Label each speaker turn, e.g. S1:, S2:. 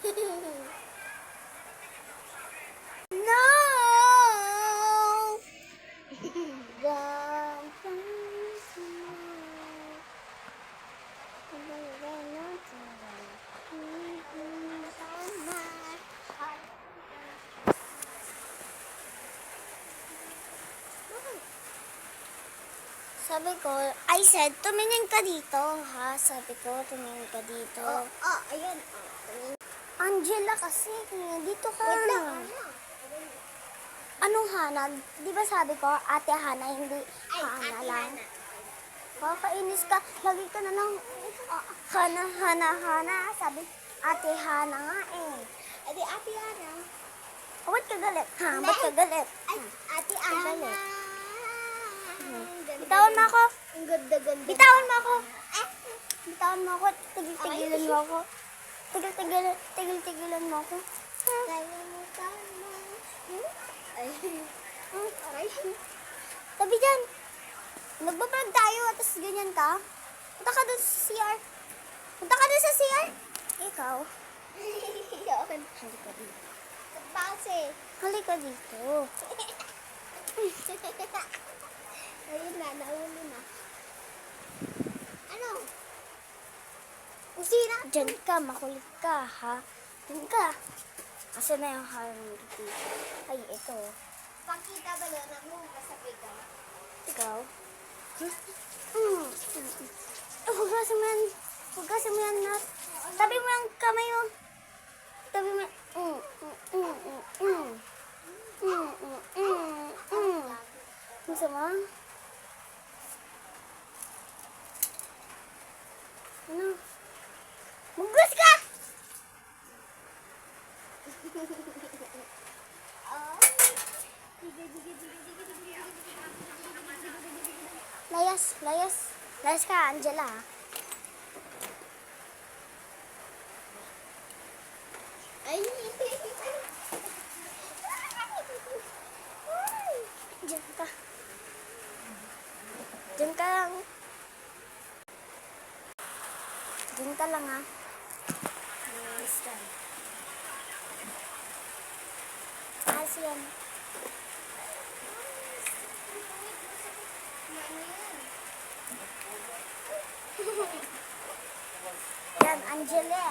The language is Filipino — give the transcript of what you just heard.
S1: No! Sabi ko, I said, tumingin ka dito, ha? Sabi ko, tumingin ka dito.
S2: Ayan.
S1: Angela kasi, dito ka.
S2: Wait lang,
S1: Anong Hana? Di ba sabi ko, ate Hana, hindi
S2: Ay,
S1: Hana
S2: Ate
S1: lang.
S2: Hana.
S1: Kakainis ka. Lagi ka na lang, Hana, Hana, Hana. Sabi, ate Hana nga eh.
S2: Ate Ate Hana.
S1: Oh, ba't ka galit? Ha? Ba't ka galit?
S2: Ay, Ate Hana.
S1: galit.
S2: Ganda.
S1: Bitawan mo ako.
S2: Ang ganda-ganda.
S1: Bitawan mo ako. Bitawan mo ako. Tigil-tigilan mo ako. Tigil-tigilan mo ako.
S2: Kalimutan mo. Ay. Aray.
S1: Tabi dyan. Nagbablog tayo, tapos ganyan ka. Punta ka dun sa CR. Punta ka dun sa CR. Ikaw.
S2: Yun.
S1: Halika dito.
S2: Pause.
S1: Halika dito.
S2: Ayun na, nahuli na. Ano?
S1: Usina. Diyan ka, makulit ka, ha? Diyan ka. Asa na yung harang dito? Ay, ito.
S2: Pakita ba yun? Nagmumpa sa bigaw.
S1: Ikaw? Hugasan mo yan. Hugasan mo yan, Nat. Tabi mo yung kamay mo. Tabi mo. Masama? Ano? Maggas ka! Layas, layas. Layas ka, Angela.
S2: Ay.
S1: Diyan ka. Diyan ka lang. Diyan ka lang, ha? Nice time. Yan. Yan, Angela.